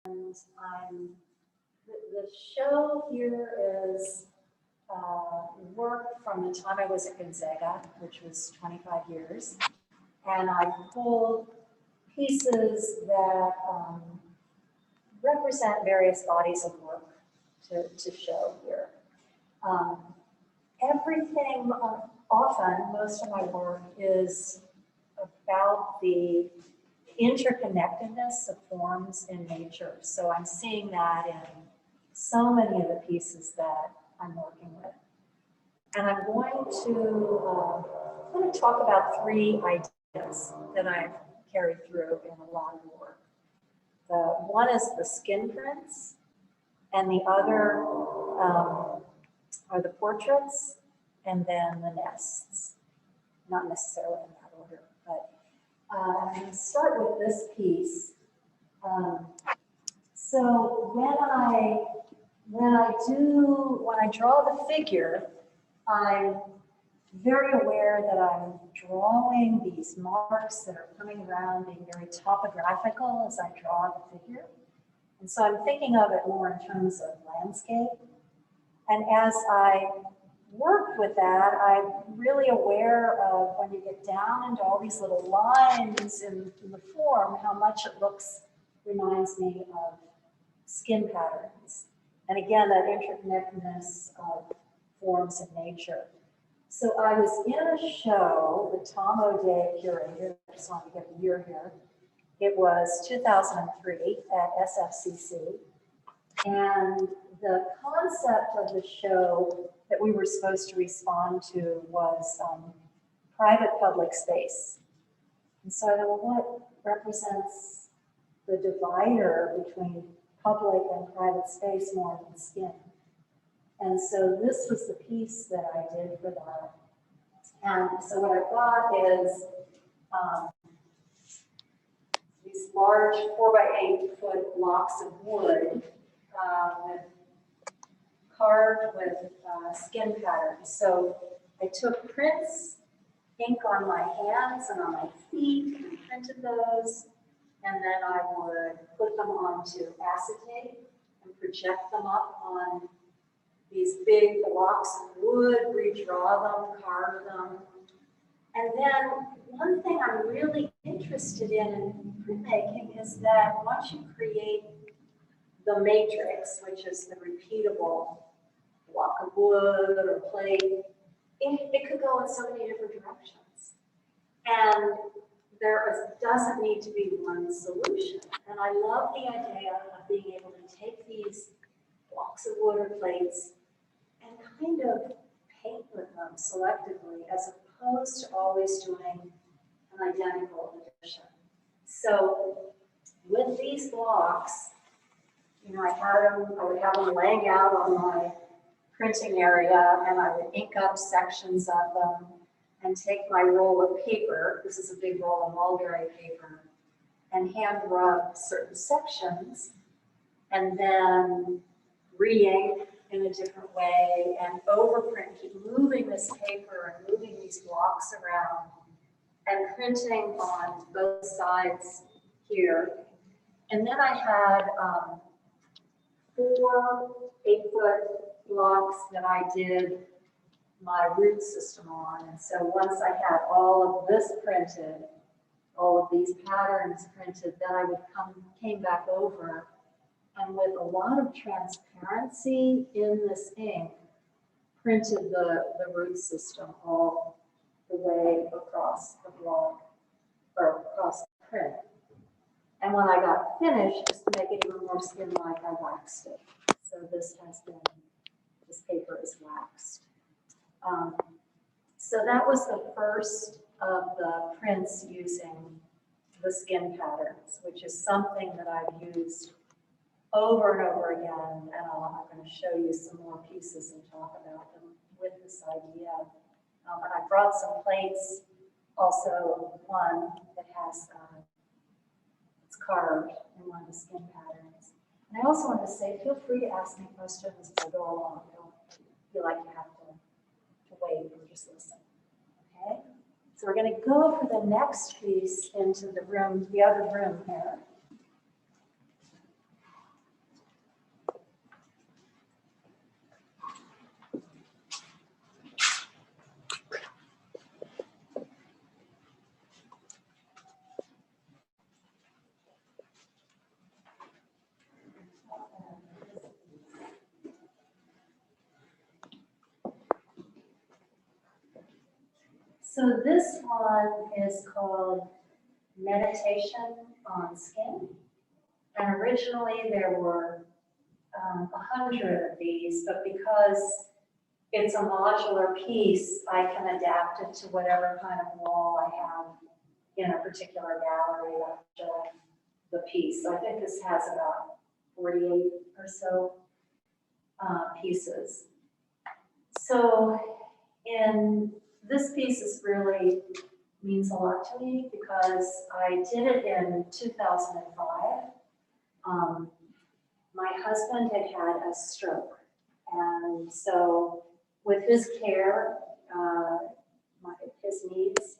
The show here is work from the time I was at Gonzaga, which was 25 years. And I pulled pieces that represent various bodies of work to show here. Everything, often, most of my work is about the interconnectedness of forms in nature. So I'm seeing that in so many of the pieces that I'm working with. And I'm going to talk about 3 ideas that I've carried through in a lot of work. One is the skin prints, and the other are the portraits, and then the nests. Not necessarily in that order, but I'm going to start with this piece. So when I draw the figure, I'm very aware that I'm drawing these marks that are coming around, being very topographical as I draw the figure. And so I'm thinking of it more in terms of landscape. And as I work with that, I'm really aware of when you get down into all these little lines in the form, how much it reminds me of skin patterns. And again, that interconnectedness of forms in nature. So I was in a show, the Tom O'Day curator, I just wanted to get the year here. It was 2003 at SFCC. And the concept of the show that we were supposed to respond to was private-public space. And so I thought, well, what represents the divider between public and private space more than skin? And so this was the piece that I did for that. And so what I've got is these large 4x8 foot blocks of wood carved with skin patterns. So I took prints, ink on my hands and on my feet, and printed those, and then I would put them onto acetate and project them up on these big blocks of wood, redraw them, carve them. And then one thing I'm really interested in printmaking is that once you create the matrix, which is the repeatable block of wood or plate, it could go in so many different directions. And there doesn't need to be one solution. And I love the idea of being able to take these blocks of wood or plates and kind of paint with them selectively, as opposed to always doing an identical addition. So with these blocks, you know, I would have them laying out on my printing area, and I would ink up sections of them and take my roll of paper, this is a big roll of mulberry paper, and hand rub certain sections, and then re-ink in a different way, and overprint, keep moving this paper and moving these blocks around, and printing on both sides here. And then I had 4 8-foot blocks that I did my root system on. And so once I had all of this printed, all of these patterns printed, then I came back over, and with a lot of transparency in this ink, printed the root system all the way across the block, or across the print. And when I got finished, just to make it even more skin-like, I waxed it. So this paper is waxed. So that was the first of the prints using the skin patterns, which is something that I've used over and over again, and I'm going to show you some more pieces and talk about them with this idea. And I brought some plates, also one that has, it's carved in one of the skin patterns. And I also want to say, feel free to ask me questions as I go along. Don't feel like you have to wait and just listen, okay? So we're going to go for the next piece into the room, the other room here. So this one is called Meditation on Skin. And originally there were 100 of these, but because it's a modular piece, I can adapt it to whatever kind of wall I have in a particular gallery after the piece. So I think this has about 48 or so pieces. So this piece is really means a lot to me because I did it in 2005. My husband had had a stroke, and so with his care, his needs,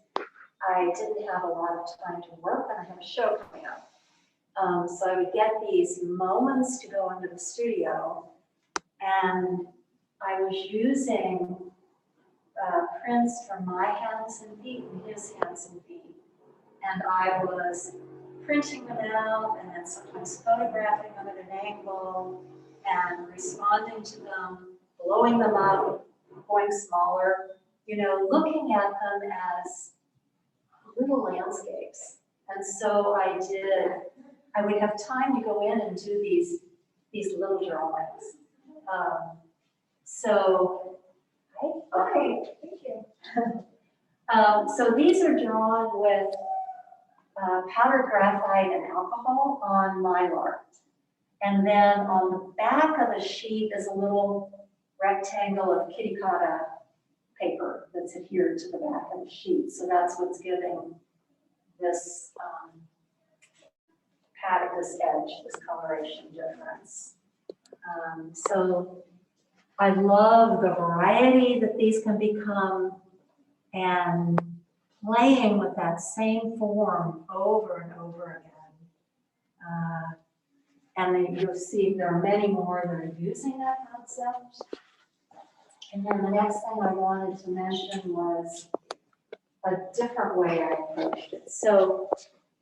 I didn't have a lot of time to work, and I had a show coming up. So I would get these moments to go into the studio, and I was using prints from my hands and feet and his hands and feet. And I was printing them out and then sometimes photographing them at an angle and responding to them, blowing them up, going smaller, looking at them as little landscapes. And so I would have time to go in and do these little drawings. Hi, thank you. So these are drawn with powdered graphite and alcohol on mylar. And then on the back of the sheet is a little rectangle of kitikata paper that's adhered to the back of the sheet. So that's what's giving this pattern, this edge, this coloration difference. So I love the variety that these can become and playing with that same form over and over again. And then you'll see there are many more that are using that concept. And then the next thing I wanted to mention was a different way I approached it. So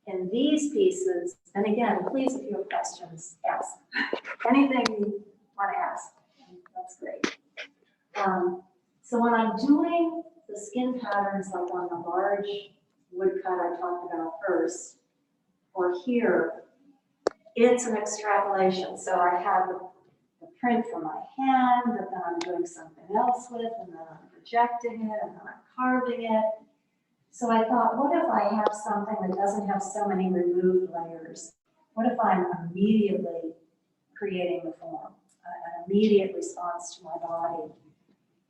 in these pieces, and again, please, if you have questions, ask. Anything you want to ask, that's great. So when I'm doing the skin patterns like on the large woodcut I talked about first, or here, it's an extrapolation. So I have the print from my hand, and then I'm doing something else with, and then I'm projecting it, and then I'm carving it. So I thought, what if I have something that doesn't have so many removed layers? What if I'm immediately creating the form, an immediate response to my body?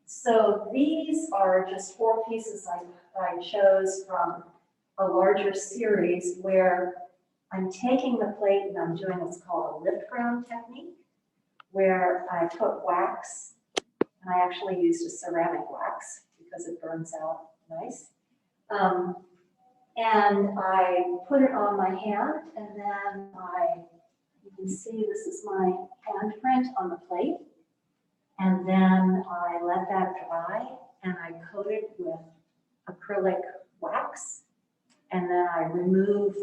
So these are just 4 pieces I chose from a larger series where I'm taking the plate and I'm doing what's called a lift ground technique, where I put wax, and I actually used a ceramic wax because it burns out nice. And I put it on my hand, and then you can see this is my handprint on the plate. And then I let that dry, and I coat it with acrylic wax. And then I remove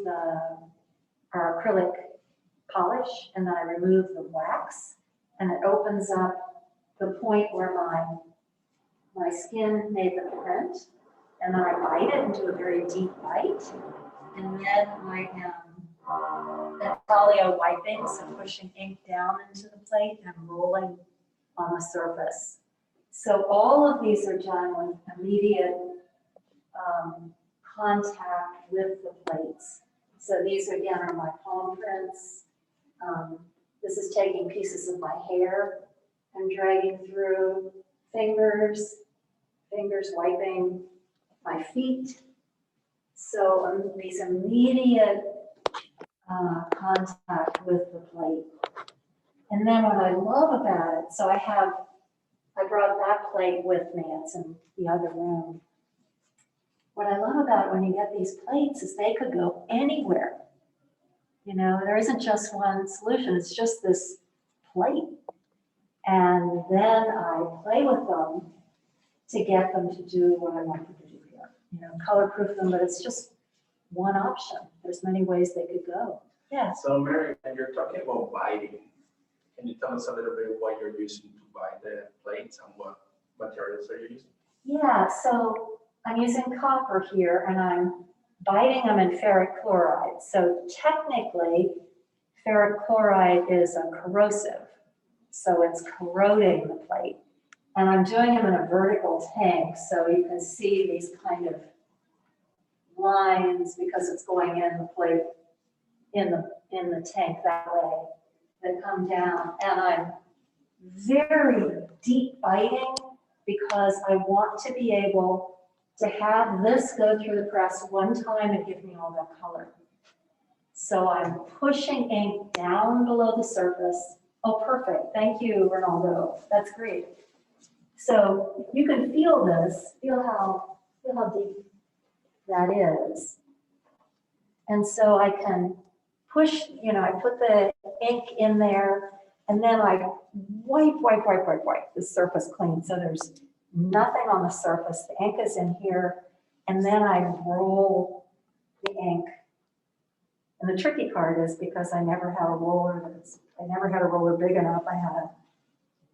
our acrylic polish, and then I remove the wax, and it opens up the point where my skin made the print. And then I bite it and do a very deep bite. And then I am at polio wiping, so pushing ink down into the plate and rolling on the surface. So all of these are done with immediate contact with the plates. So these again are my palm prints. This is taking pieces of my hair and dragging through fingers wiping my feet. So these immediate contact with the plate. And then what I love about it, so I brought that plate with me, it's in the other room. What I love about it when you get these plates is they could go anywhere. There isn't just one solution, it's just this plate. And then I play with them to get them to do what I want them to do here. Color proof them, but it's just one option. There's many ways they could go. Yeah. So Mary, when you're talking about biting, can you tell us a little bit what you're using to bite the plates and what materials are you using? Yeah, so I'm using copper here and I'm biting them in ferric chloride. So technically, ferric chloride is a corrosive. So it's corroding the plate. And I'm doing them in a vertical tank, so you can see these kind of lines because it's going in the plate, in the tank that way, that come down. And I'm very deep biting because I want to be able to have this go through the press one time and give me all that color. So I'm pushing ink down below the surface. Oh, perfect. Thank you, Ronaldo. That's great. So you can feel this, feel how deep that is. And so I can push, I put the ink in there and then I wipe the surface clean. So there's nothing on the surface. The ink is in here. And then I roll the ink. And the tricky part is because I never had a roller big enough, I had to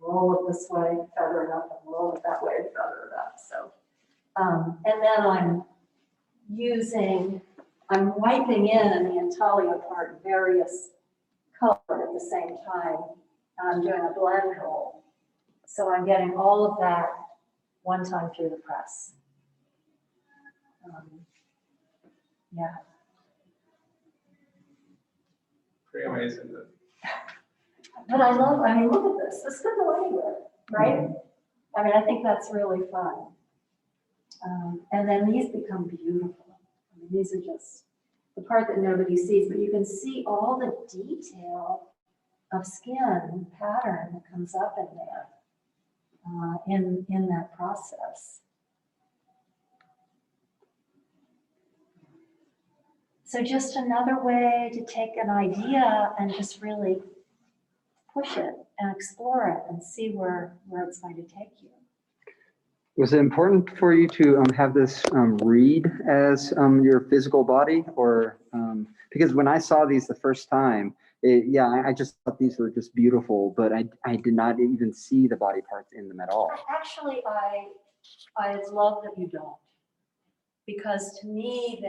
roll it this way, feather it up, and roll it that way, feather it up. So, and then I'm wiping in the intaglio part various colors at the same time. And I'm doing a blend roll. So I'm getting all of that one time through the press. Yeah. Pretty amazing. But look at this. This could go anywhere, right? I mean, I think that's really fun. And then these become beautiful. I mean, these are just the part that nobody sees, but you can see all the detail of skin pattern that comes up in there, in that process. So just another way to take an idea and just really push it and explore it and see where it's going to take you. Was it important for you to have this read as your physical body, or because when I saw these the first time, I just thought these were just beautiful, but I did not even see the body parts in them at all. Actually, I love that you don't, because to me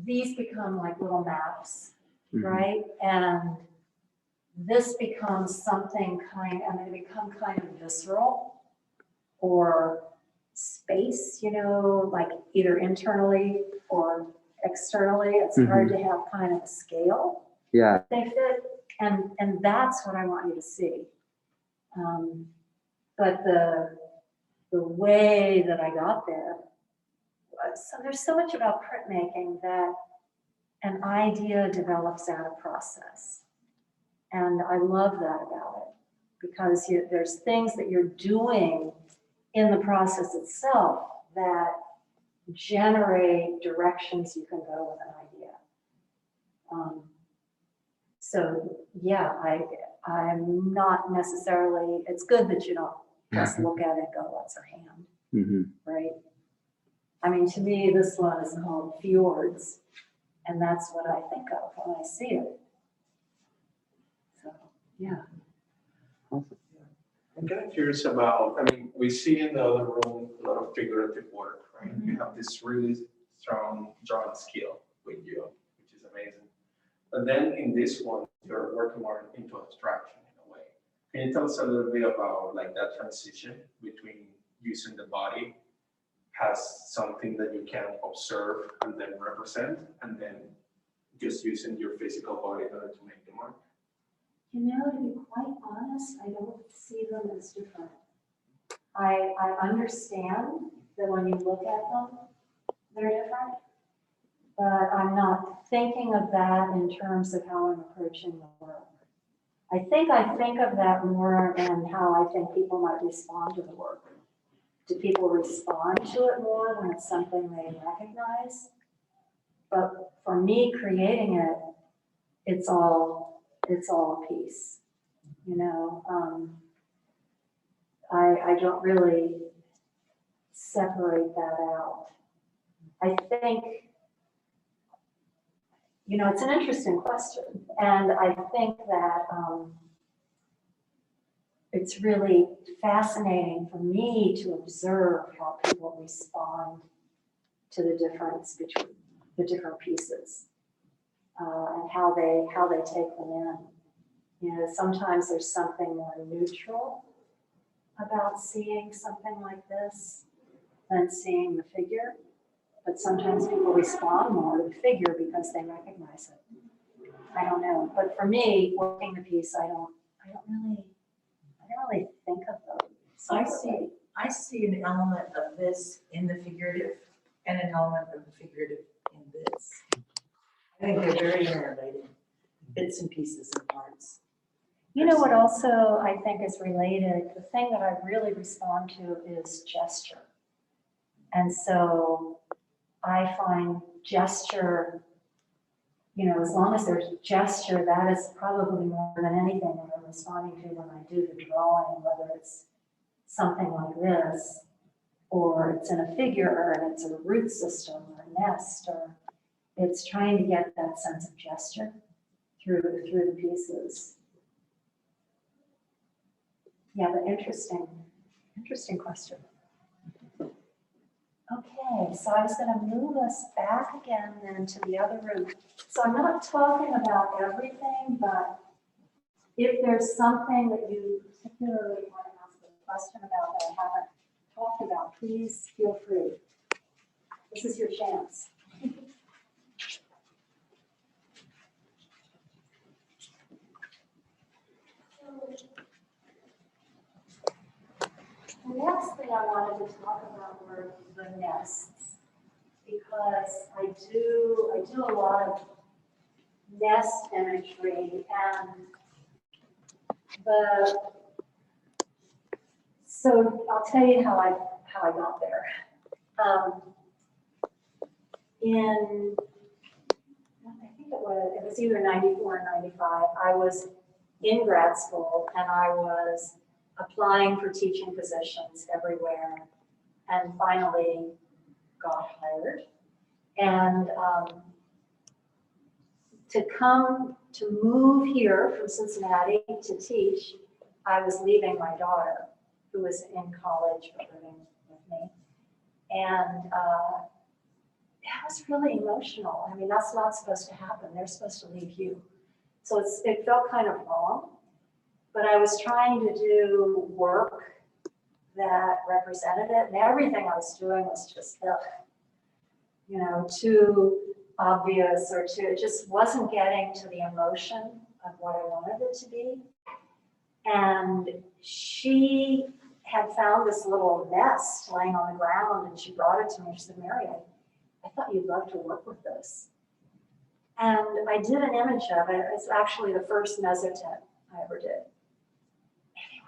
these become like little maps, right? And this becomes something they become kind of visceral or space, like either internally or externally. It's hard to have kind of a scale. Yeah. They fit, and that's what I want you to see. But the way that I got there, so there's so much about printmaking that an idea develops out of process. And I love that about it, because there's things that you're doing in the process itself that generate directions you can go with an idea. So yeah, I'm not necessarily, it's good that you don't just look at it and go, what's her hand, right? I mean, to me, this one is called Fjords, and that's what I think of when I see it. So, yeah. Awesome. I'm kind of curious about, we see in the other room a lot of figurative work, right? You have this really strong drawing skill with you, which is amazing. But then in this one, you're working more into abstraction in a way. Can you tell us a little bit about that transition between using the body as something that you can observe and then represent, and then just using your physical body in order to make the mark? To be quite honest, I don't see them as different. I understand that when you look at them, they're different, but I'm not thinking of that in terms of how I'm approaching the work. I think of that more in how I think people might respond to the work. Do people respond to it more when it's something they recognize? But for me, creating it, it's all a piece. I don't really separate that out. I think, it's an interesting question. And I think that it's really fascinating for me to observe how people respond to the difference between the different pieces, and how they take them in. You know, sometimes there's something more neutral about seeing something like this than seeing the figure, but sometimes people respond more to the figure because they recognize it. I don't know, but for me, working the piece, I don't really think of those. I see an element of this in the figurative and an element of the figurative in this. I think they're very interrelated, bits and pieces and parts. You know what also I think is related, the thing that I really respond to is gesture. And so I find gesture, you know, as long as there's gesture, that is probably more than anything that I'm responding to when I do the drawing, whether it's something like this, or it's in a figure, and it's a root system or a nest, or it's trying to get that sense of gesture through the pieces. Yeah, but interesting question. Okay, so I was going to move us back again then to the other room. So I'm not talking about everything, but if there's something that you particularly want to ask a question about that I haven't talked about, please feel free. This is your chance. The next thing I wanted to talk about were the nests, because I do a lot of nest imagery, and so I'll tell you how I got there. I think it was either 94 or 95, I was in grad school and I was applying for teaching positions everywhere, and finally got hired. And to move here from Cincinnati to teach, I was leaving my daughter, who was in college but living with me. And that was really emotional. I mean, that's not supposed to happen. They're supposed to leave you. So it felt kind of wrong. But I was trying to do work that represented it, and everything I was doing was just, you know, too obvious, or it just wasn't getting to the emotion of what I wanted it to be. And she had found this little nest laying on the ground, and she brought it to me. She said, "Mary, I thought you'd love to work with this." And I did an image of it. It's actually the first mezzotint I ever did.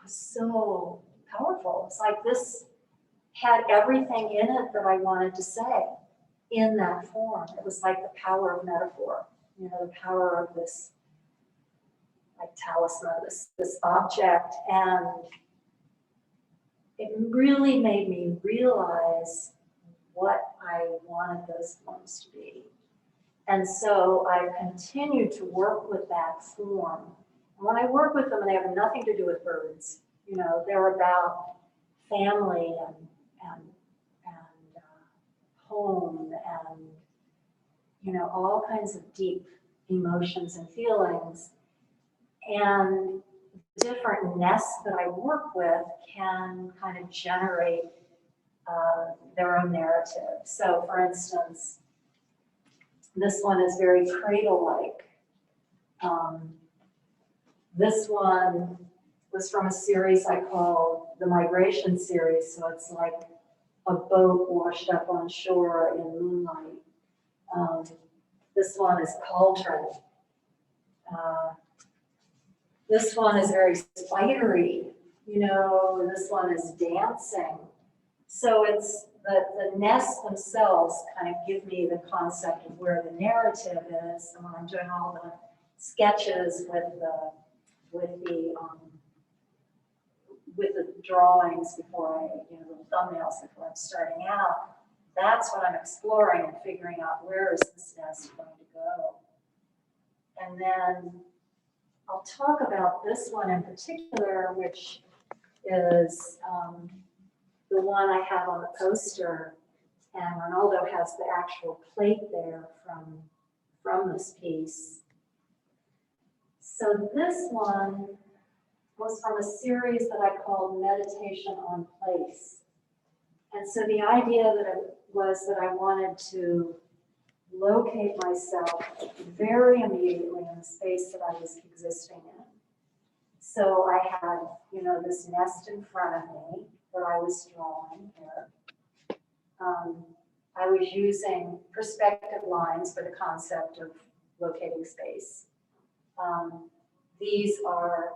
Was so powerful. It's like this had everything in it that I wanted to say in that form. It was like the power of metaphor, you know, the power of this like talisman, this object. And it really made me realize what I wanted those forms to be. And so I continued to work with that form. When I work with them, and they have nothing to do with birds, you know, they're about family and home and, you know, all kinds of deep emotions and feelings. And different nests that I work with can kind of generate their own narrative. So, for instance, this one is very cradle-like. This one was from a series I call the Migration series. So it's like a boat washed up on shore in moonlight. This one is Cauldron. This one is very spidery. You know, this one is dancing. So it's the nests themselves kind of give me the concept of where the narrative is. And when I'm doing all the sketches with the drawings before I, you know, the thumbnails before I'm starting out, that's what I'm exploring and figuring out, where is this nest going to go? And then I'll talk about this one in particular, which is the one I have on the poster, and Ronaldo has the actual plate there from this piece. So this one was from a series that I called Meditation on Place. And so the idea was that I wanted to locate myself very immediately in the space that I was existing in. So I had, this nest in front of me that I was drawing here. I was using perspective lines for the concept of locating space. These are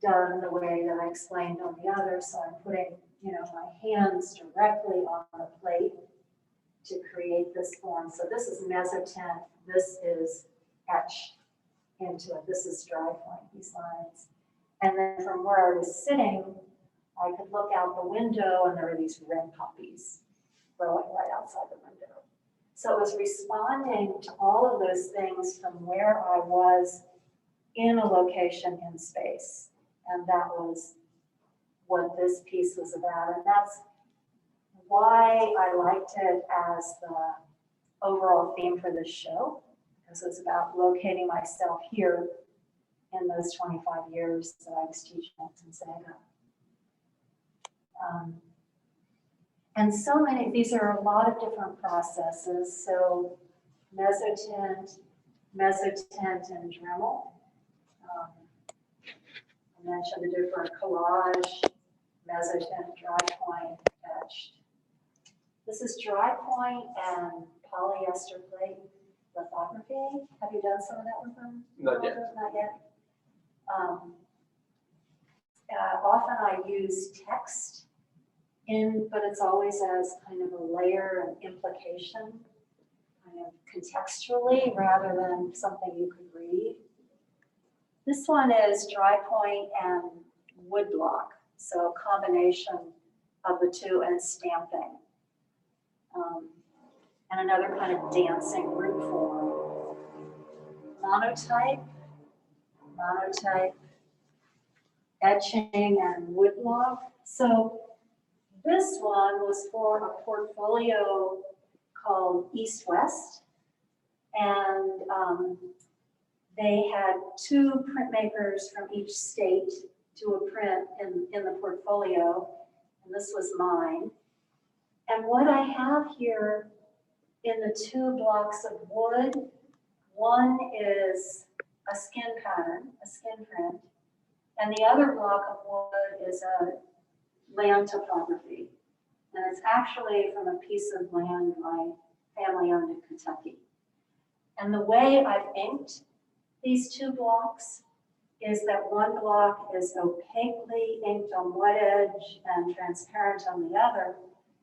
done the way that I explained on the other, so I'm putting, my hands directly on the plate to create this form. So this is mezzotint, this is etched into it, this is dry point, these lines. And then from where I was sitting, I could look out the window and there were these red poppies growing right outside the window. So it was responding to all of those things from where I was in a location in space. And that was what this piece was about. And that's why I liked it as the overall theme for this show, because it was about locating myself here in those 25 years that I was teaching at Gonzaga. And so many, these are a lot of different processes. So mezzotint, and Dremel. I mentioned the different collage, mezzotint, dry point, etched. This is dry point and polyester plate lithography. Have you done some of that with them? Not yet. Not yet. Often I use text but it's always as kind of a layer and implication, kind of contextually rather than something you could read. This one is dry point and wood block, so a combination of the two, and stamping. And another kind of dancing root form. Monotype, etching, and wood block. So this one was for a portfolio called East West, and they had 2 printmakers from each state do a print in the portfolio, and this was mine. And what I have here in the 2 blocks of wood, one is a skin pattern, a skin print, and the other block of wood is a land topography. And it's actually from a piece of land my family owned in Kentucky. And the way I've inked these 2 blocks is that one block is opaquely inked on one edge and transparent on the other,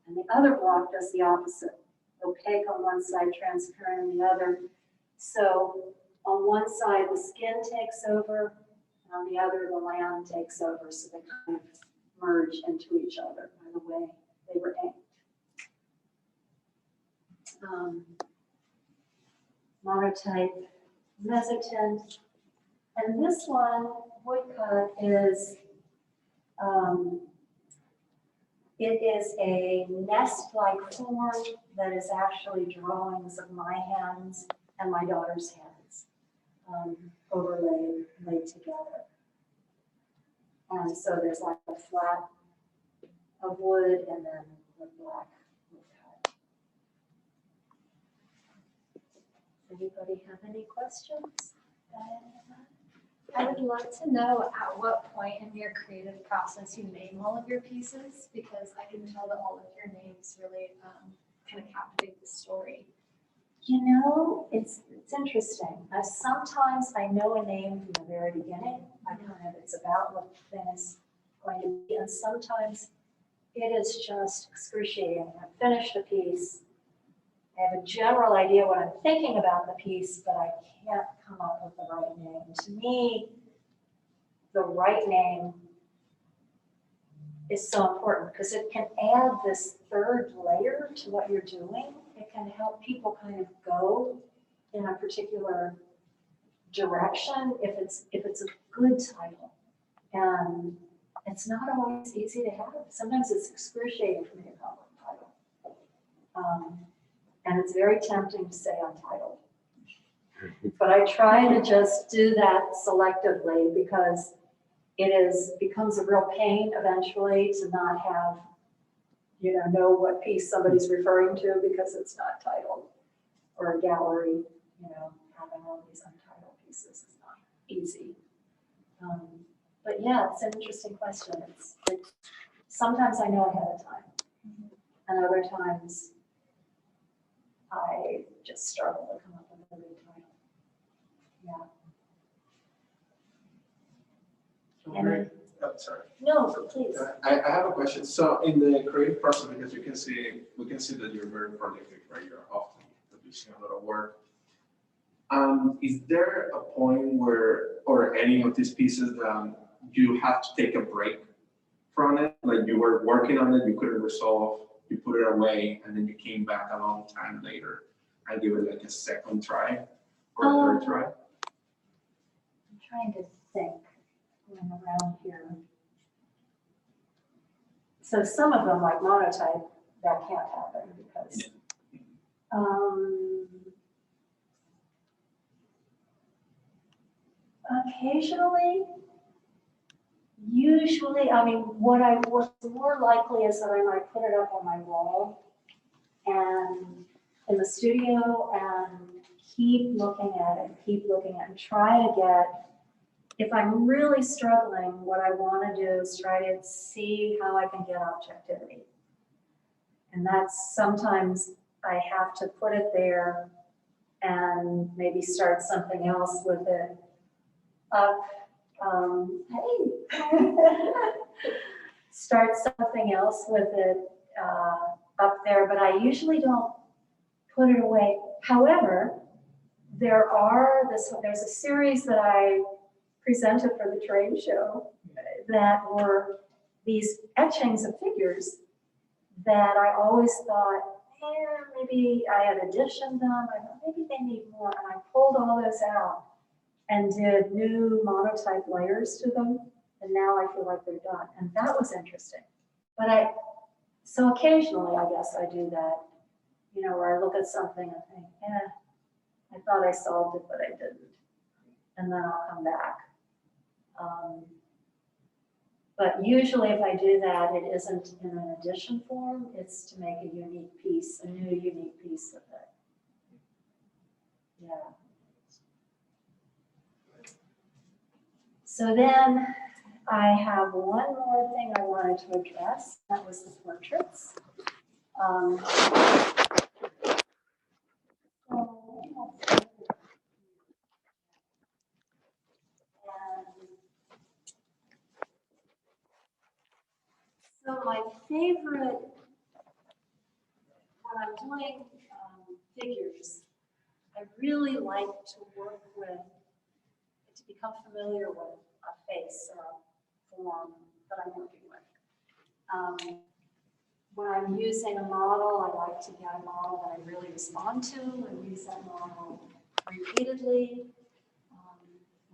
and the other block does the opposite, opaque on one side, transparent on the other. So on one side the skin takes over, and on the other the land takes over, so they kind of merge into each other by the way they were inked. Monotype, mezzotint, and this one, woodcut, is it is a nest-like form that is actually drawings of my hands and my daughter's hands laid together. And so there's like a flat of wood and then the black woodcut. Anybody have any questions? I would love to know at what point in your creative process you name all of your pieces, because I can tell that all of your names really kind of captivate the story. It's interesting. Sometimes I know a name from the very beginning. It's about what the thing is going to be, and sometimes it is just excruciating. I've finished a piece. I have a general idea what I'm thinking about the piece, but I can't come up with the right name. To me, the right name is so important because it can add this third layer to what you're doing. It can help people kind of go in a particular direction if it's a good title. And it's not always easy to have. Sometimes it's excruciating for me to come up with a title. And it's very tempting to say untitled. But I try to just do that selectively because becomes a real pain eventually to not have, know what piece somebody's referring to because it's not titled. Or a gallery, having all these untitled pieces is not easy. But yeah, it's an interesting question. Sometimes I know ahead of time, and other times I just struggle to come up with a good title. Yeah. Mary, oh, sorry. No, please. I have a question. So in the creative process, because we can see that you're very prolific, right? You're often producing a lot of work. Is there a point where, or any of these pieces, you have to take a break from it? Like you were working on it, you couldn't resolve, you put it away, and then you came back a long time later and give it like a second try or a third try? I'm trying to think going around here. So some of them, like monotype, that can't happen because occasionally, usually, what's more likely is that I might put it up on my wall and in the studio and keep looking at it, and try to get, if I'm really struggling, what I want to do is try to see how I can get objectivity. And that's sometimes I have to put it there and maybe start something else with it up. Start something else with it up there, but I usually don't put it away. However, there's a series that I presented for the trade show that were these etchings of figures that I always thought, maybe I had additioned them, I thought maybe they need more, and I pulled all those out and did new monotype layers to them, and now I feel like they're done, and that was interesting. But so occasionally, I guess I do that, where I look at something and think, I thought I solved it, but I didn't, and then I'll come back. But usually if I do that, it isn't in an addition form, it's to make a unique piece, a new unique piece of it. Yeah. So then I have one more thing I wanted to address, that was the portraits. So my favorite, when I'm doing figures, I really like to work with, to become familiar with a face or a form that I'm working with. When I'm using a model, I like to get a model that I really respond to and use that model repeatedly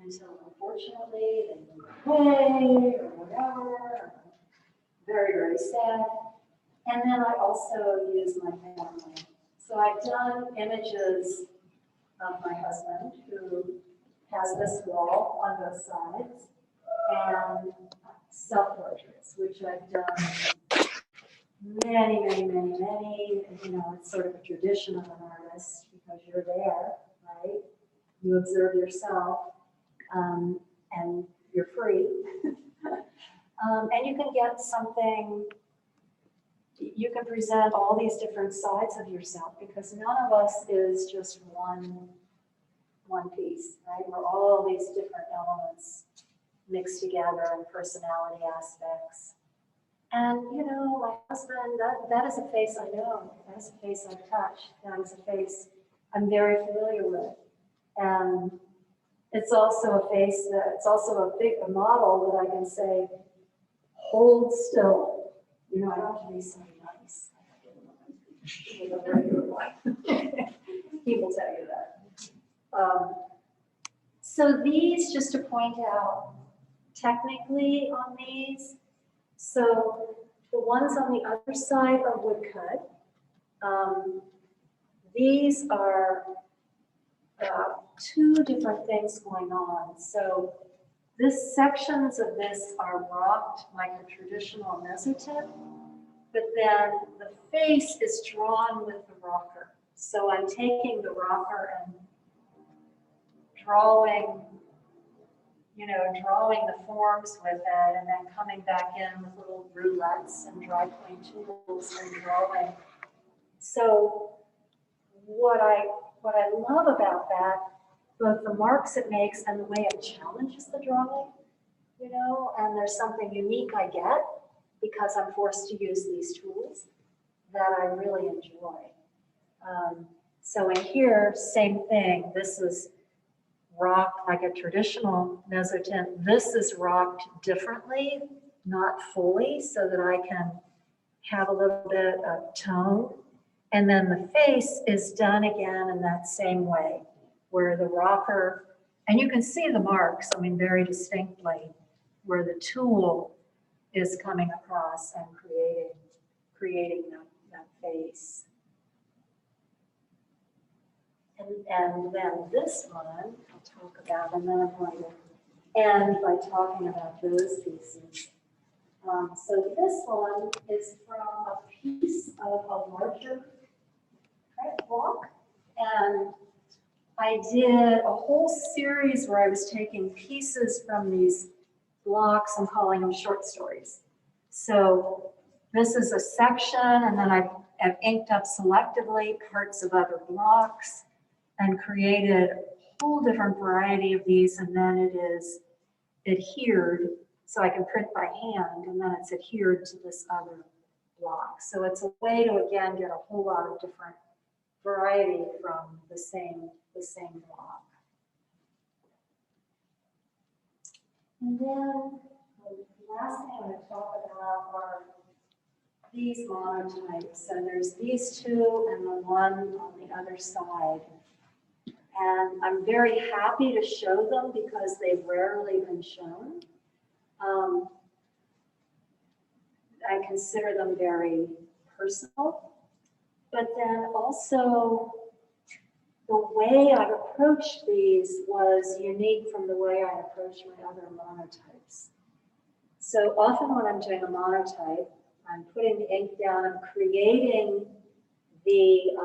until, unfortunately, they move away or whatever. Very, very sad. And then I also use my family. So I've done images of my husband who has this wall on both sides and self-portraits, which I've done many. It's sort of a tradition of an artist because you're there, right? You observe yourself and you're free. And you can get something, you can present all these different sides of yourself because none of us is just one piece, right? We're all these different elements mixed together and personality aspects. And my husband, that is a face I know, that is a face I've touched, that is a face I'm very familiar with. And it's also a face it's also a model that I can say, hold still. I don't have to be so nice. He will tell you that. So these, just to point out, technically on these, So the ones on the other side are woodcut. These are two different things going on. So this sections of this are rocked like a traditional mezzotint, but then the face is drawn with the rocker. So I'm taking the rocker and drawing the forms with it, and then coming back in with little roulettes and dry point tools and drawing. So what I love about that, both the marks it makes and the way it challenges the drawing, and there's something unique I get because I'm forced to use these tools that I really enjoy. So in here, same thing. This is rocked like a traditional mezzotint. This is rocked differently, not fully, so that I can have a little bit of tone. And then the face is done again in that same way, where the rocker, and you can see the marks, very distinctly, where the tool is coming across and creating that face. And then this one, I'll talk about, and then I'm going to end by talking about those pieces. So this one is from a piece of a larger print block, and I did a whole series where I was taking pieces from these blocks and calling them short stories. So this is a section, and then I've inked up selectively parts of other blocks and created a whole different variety of these, and then it is adhered, so I can print by hand, and then it's adhered to this other block. So it's a way to, again, get a whole lot of different variety from the same block. And then the last thing I'm going to talk about are these monotypes. And there's these two and the one on the other side. And I'm very happy to show them because they've rarely been shown. I consider them very personal, but then also the way I've approached these was unique from the way I approach my other monotypes. So often when I'm doing a monotype, I'm putting the ink down, I'm creating the,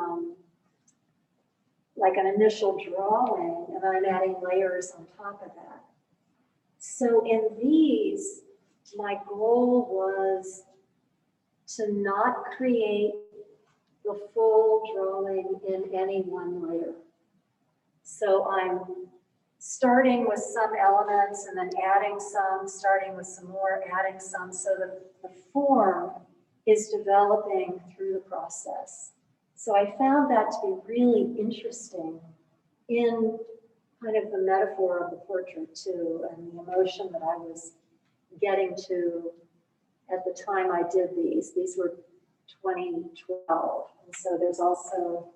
like an initial drawing, and then I'm adding layers on top of that. So in these, my goal was to not create the full drawing in any one layer. So I'm starting with some elements and then adding some, starting with some more, adding some, so that the form is developing through the process. So I found that to be really interesting in kind of the metaphor of the portrait too, and the emotion that I was getting to at the time I did these. These were 2012, and so there's also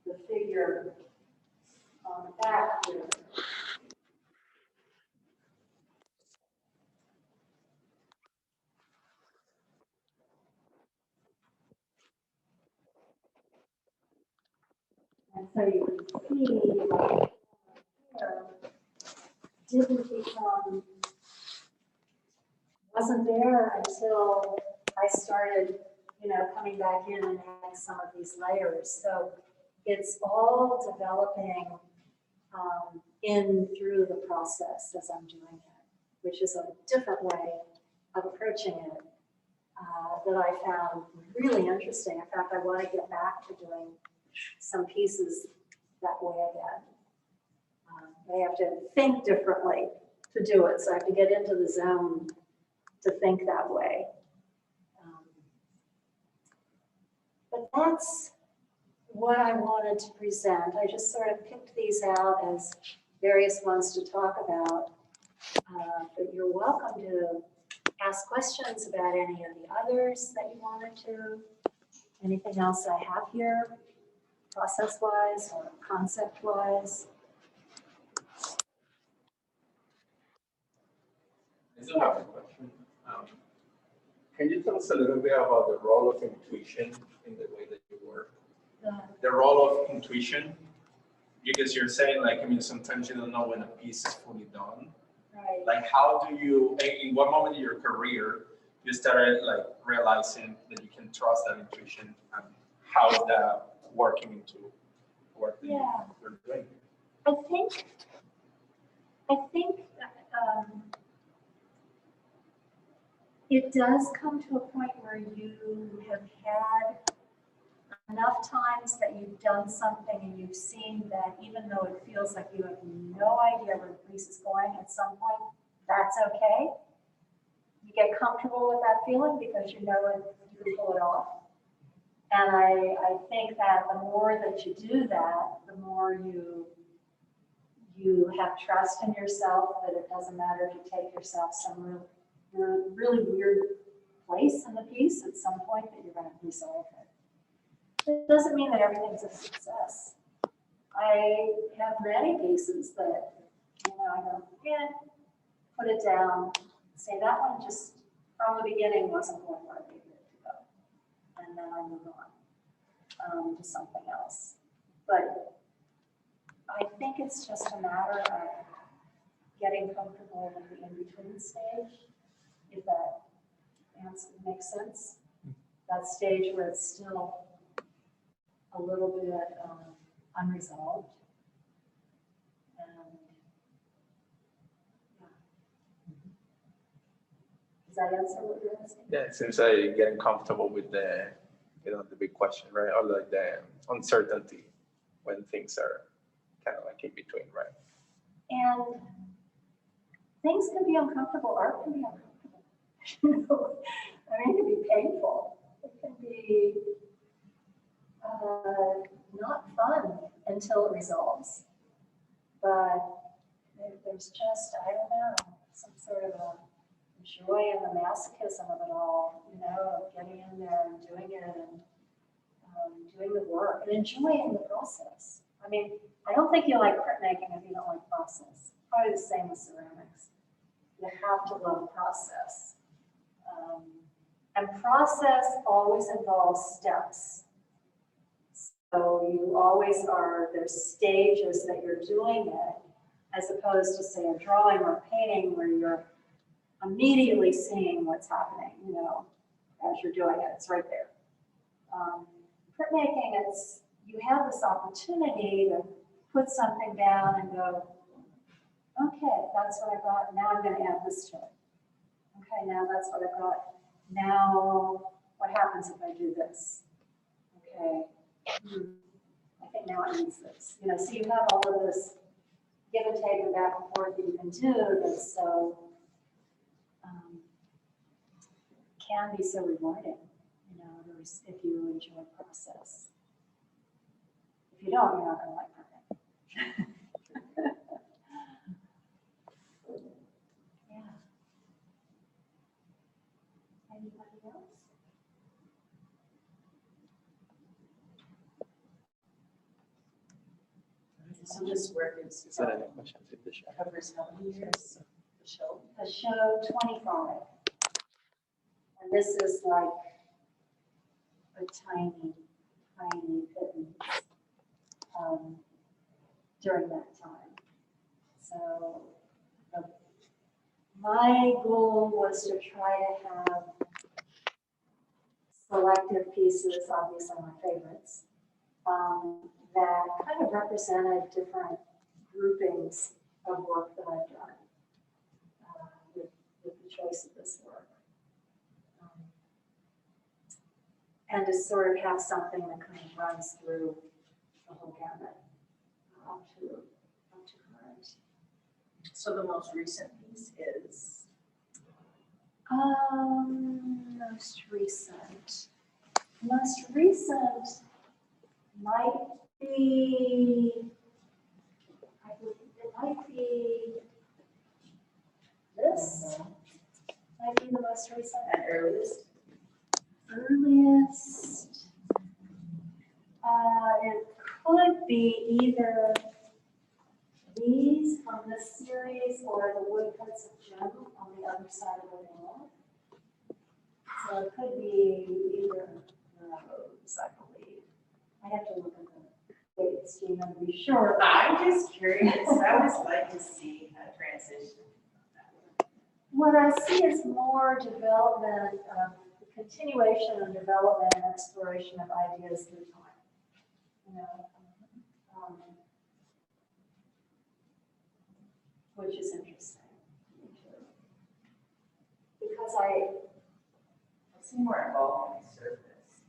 the figure on the back here. And so you can see like, here didn't become, wasn't there until I started, coming back in and adding some of these layers. So it's all developing in through the process as I'm doing it, which is a different way of approaching it that I found really interesting. In fact, I want to get back to doing some pieces that way again. I have to think differently to do it, so I have to get into the zone to think that way. But that's what I wanted to present. I just sort of picked these out as various ones to talk about. But you're welcome to ask questions about any of the others that you wanted to. Anything else I have here, process-wise or concept-wise? I still have a question. Can you tell us a little bit about the role of intuition in the way that you work? The role of intuition, because you're saying like, I mean, sometimes you don't know when a piece is fully done. Right. Like, how do you, in what moment in your career, you started like realizing that you can trust that intuition, and how is that working into work that you're doing? I think it does come to a point where you have had enough times that you've done something and you've seen that even though it feels like you have no idea where the piece is going, at some point, that's okay. You get comfortable with that feeling because you know you can pull it off. And I think that the more that you do that, the more you have trust in yourself, that it doesn't matter if you take yourself some really weird place in the piece, at some point that you're going to resolve it. It doesn't mean that everything's a success. I have many pieces that, I go, put it down, say that one just from the beginning wasn't going where I needed it to go. And then I move on to something else. But I think it's just a matter of getting comfortable with the in-between stage, if that answer makes sense. That stage where it's still a little bit unresolved. And does that answer what you're asking? Yeah, it seems like getting comfortable with the big question, right? Or like the uncertainty when things are kind of like in between, right? And things can be uncomfortable, art can be uncomfortable. I mean, it can be painful. It can be not fun until it resolves. But there's just, I don't know, some sort of a joy in the masochism of it all, of getting in there and doing it and doing the work and enjoying the process. I mean, I don't think you like printmaking if you don't like process. Probably the same with ceramics. You have to love process. And process always involves steps. So you always there's stages that you're doing it, as opposed to say a drawing or a painting where you're immediately seeing what's happening, as you're doing it, it's right there. Printmaking, you have this opportunity to put something down and go, okay, that's what I got, now I'm gonna add this to it. Okay, now that's what I got. Now, what happens if I do this? Okay, I think now it needs this. So you have all of this give and take and back and forth that you can do that's so, can be so rewarding, if you enjoy process. If you don't, you're not going to like it. Yeah. Anybody else? So this work is Is there any questions in the chat? covers how many years? The show? The show 25. And this is like a tiny pittance during that time. So my goal was to try to have selective pieces, obviously my favorites, that kind of represented different groupings of work that I've done with the choice of this work. And to sort of have something that kind of runs through the whole gamut up to current. So the most recent piece is? Most recent. Most recent might be, it might be this. Might be the most recent. At earliest? Earliest, it could be either these from this series or the woodcuts of Jim on the other side of the wall. So it could be either of those, I believe. I have to look at the date scheme and be sure. I'm just curious, I always like to see a transition. What I see is more development, continuation and development and exploration of ideas through time. You know, which is interesting. Because I See more involvement in surface.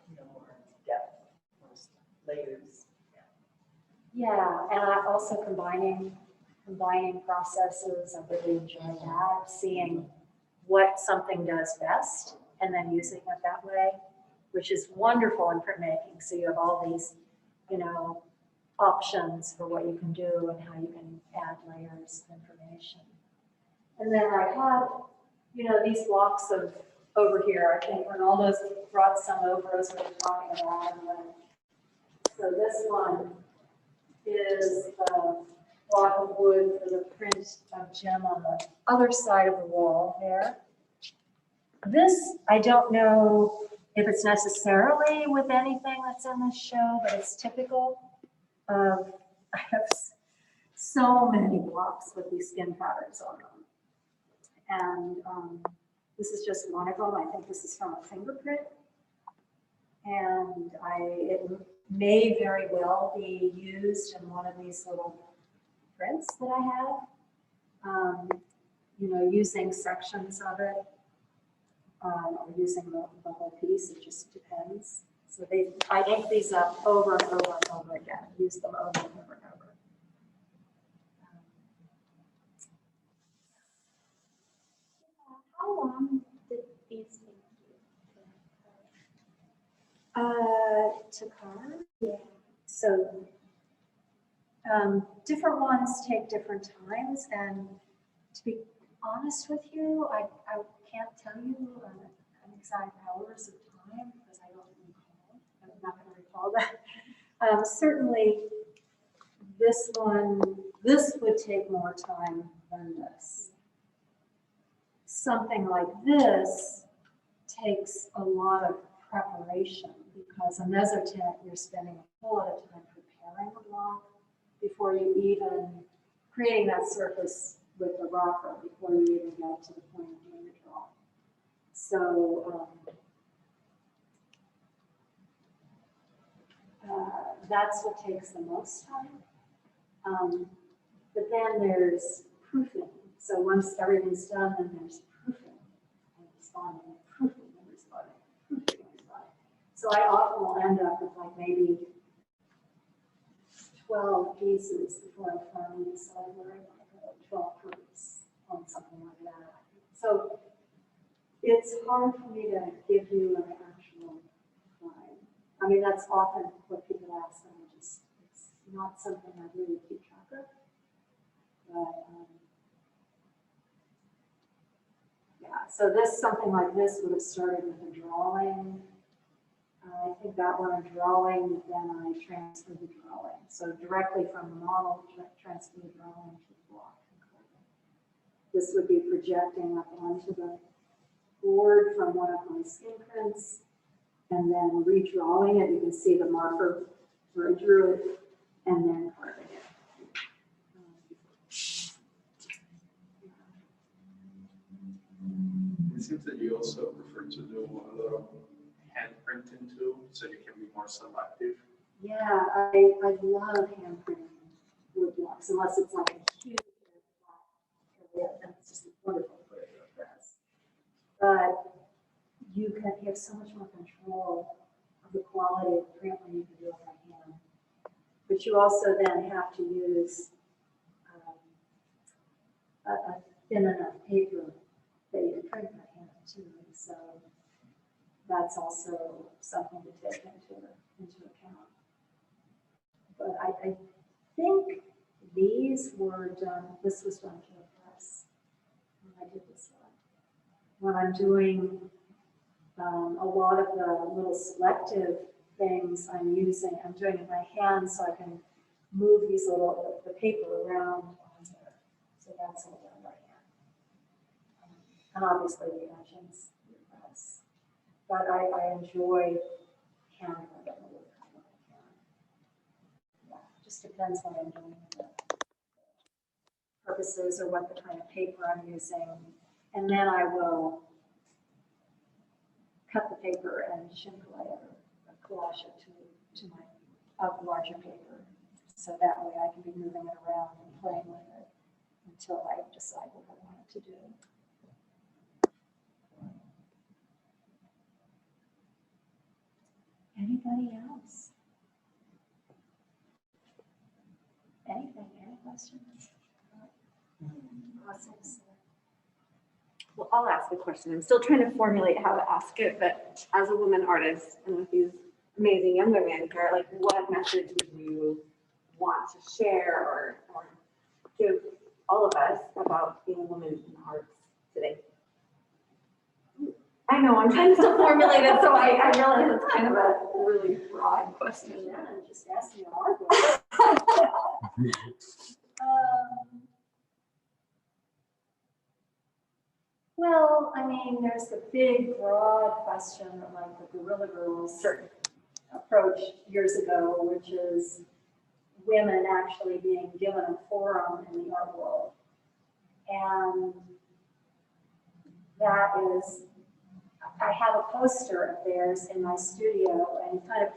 You know, more depth, more layers. yeah, and I also combining processes, I really enjoy that, seeing what something does best and then using it that way, which is wonderful in printmaking. So you have all these, you know, options for what you can do and how you can add layers of information. And then I have, you know, these blocks of over here. I think Ronaldo's brought some over as we were talking about. So this one is the block of wood for the print of Jim on the other side of the wall there. This, I don't know if it's necessarily with anything that's in this show, but it's typical of, I have so many blocks with these skin patterns on them. And this is just one of them. I think this is from a fingerprint. And it may very well be used in one of these little prints that I have. You know, using sections of it, or using the whole piece, it just depends. So I ink these up over and over and over again, use them over and over and over. How long did these take To carve? Yeah. So different ones take different times, and to be honest with you, I can't tell you an exact hours of time because I don't recall. I'm not going to recall that. Certainly, this would take more time than this. Something like this takes a lot of preparation because a mezzotint, you're spending a whole lot of time preparing the block before you even creating that surface with the rocker before you even get to the point of doing the drawing. So that's what takes the most time. But then there's proofing. So once everything's done, then there's proofing and responding, proofing and responding, proofing and responding. So I often will end up with like maybe 12 pieces before I finally decide where I want to go, 12 proofs on something like that. So it's hard for me to give you an actual time. I mean, that's often what people ask, and it's not something I really keep track of. But, yeah, so something like this would have started with a drawing. I think that one a drawing, then I transferred the drawing. So directly from the model, transfer the drawing to the block. This would be projecting up onto the board from one of my skin prints, and then redrawing it. You can see the marker where I drew it, and then carving it. It seems that you also prefer to do a lot of hand printing too, so you can be more selective. Yeah, I love hand printing wood blocks, unless it's like a huge block. Yeah, that's just wonderful to put it in a press. But you have so much more control of the quality of print when you can do it by hand. But you also then have to use a thin enough paper that you can print by hand too. So that's also something to take into account. But I think these were done, this was done to a press when I did this one. When I'm doing a lot of the little selective things I'm doing it by hand so I can move the paper around on there. So that's all done by hand. And obviously the engines. But I enjoy handling the wood when I can. Yeah, just depends what I'm doing, the purposes or what the kind of paper I'm using. And then I will cut the paper and shingle it or collage it to my larger paper. So that way I can be moving it around and playing with it until I decide what I want it to do. Anybody else? Anything, any questions? Awesome. Well, I'll ask the question. I'm still trying to formulate how to ask it, but as a woman artist and with these amazing young women here, like what message would you want to share or give all of us about being a woman in the arts today? I know, I'm trying to still formulate it, so I realize it's kind of a really broad question. Yeah, just ask me a hard one. Well, I mean, there's the big, broad question that like the Guerrilla Girls approach years ago, which is women actually being given a forum in the art world. And that is, I have a poster of theirs in my studio and kind of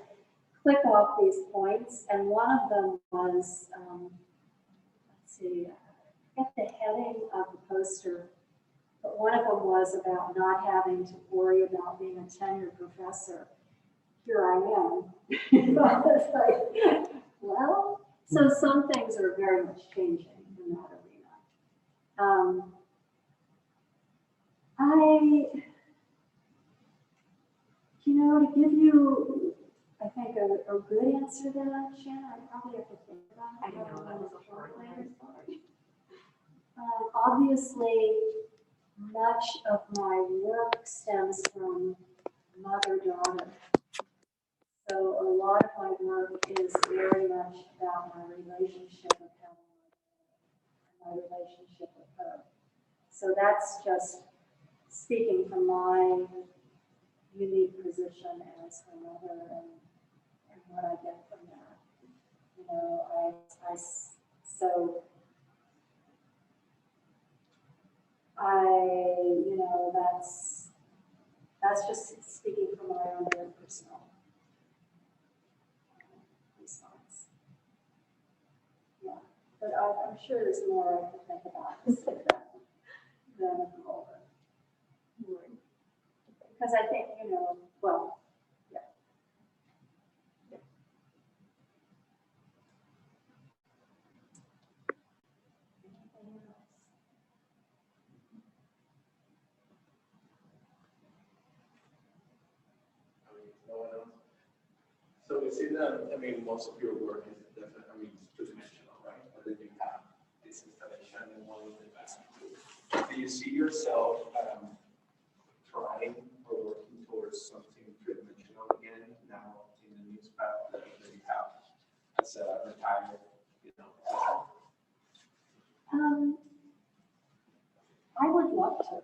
click off these points. And one of them was, let's see, I forget the heading of the poster. But one of them was about not having to worry about being a tenured professor. Here I am. It's like, well, so some things are very much changing in that arena. To give you, I think, a good answer to that, Shannon, I probably have to think about it. I know, that was a hard one. Obviously, much of my work stems from mother-daughter. So a lot of my work is very much about my relationship with Helen and my relationship with her. So that's just speaking from my unique position as her mother and what I get from that. That's just speaking from my own very personal response. Yeah, but I'm sure there's more I can think about to say that than at the moment. Because I think, well, yeah. Anything else? No one else? So we see that, most of your work is definitely, two-dimensional, right? But then you have this installation and one in the back. Do you see yourself trying or working towards something three-dimensional again now in the new path that you have as a retired, I would love to.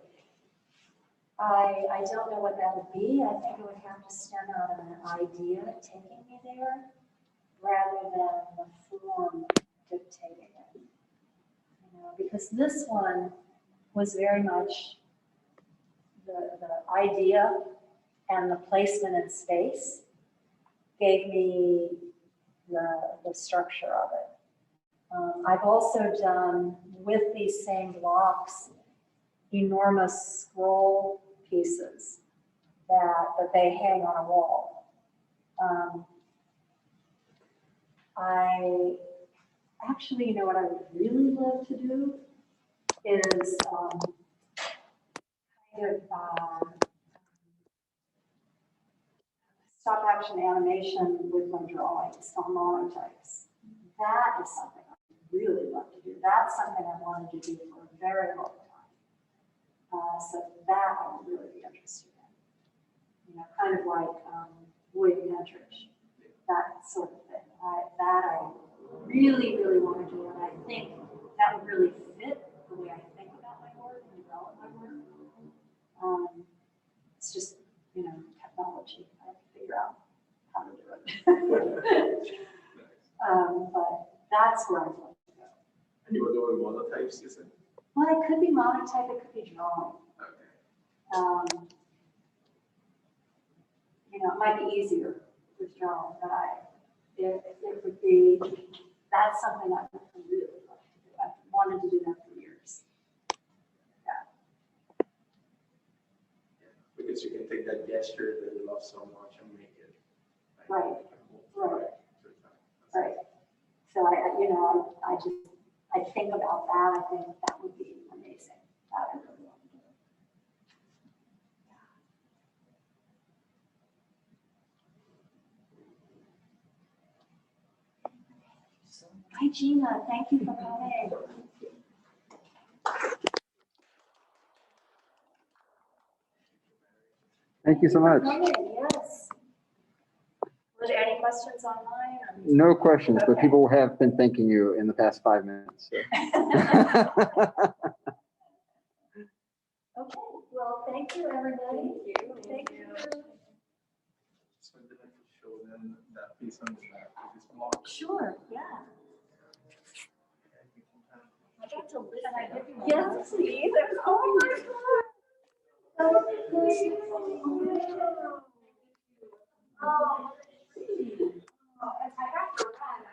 I don't know what that would be. I think it would have to stem out of an idea taking me there rather than the form dictating it. Because this one was very much the idea and the placement in space gave me the structure of it. I've also done, with these same blocks, enormous scroll pieces that they hang on a wall. I actually, what I would really love to do is stop action animation with my drawings on monotypes. That is something I would really love to do. That's something I wanted to do for a very long time. So that I would really be interested in. Kind of like William Pentridge, that sort of thing. I really, really want to do, and I think that would really fit the way I think about my work and develop my work. But that's where I'm going to go. And you were doing monotypes, you said? Well, it could be monotype, it could be drawing. Okay. You know, it might be easier with drawing, but it would be, that's something I would really like to do. I've wanted to do that for years. Because you can take that gesture that you love so much and make it. Right. Right. Right. Right. So I think about that. I think that would be amazing. That I really want to do. Hi, Gina. Thank you for coming. Thank you so much. Yes. Were there any questions online? No questions, but people have been thanking you in the past 5 minutes. So. Okay, well, thank you, everybody. Thank you. So then I could show them that piece on the back of this block. Sure, yeah. I got to listen. I give you my Yes, please. Oh my God. Oh, I have to run.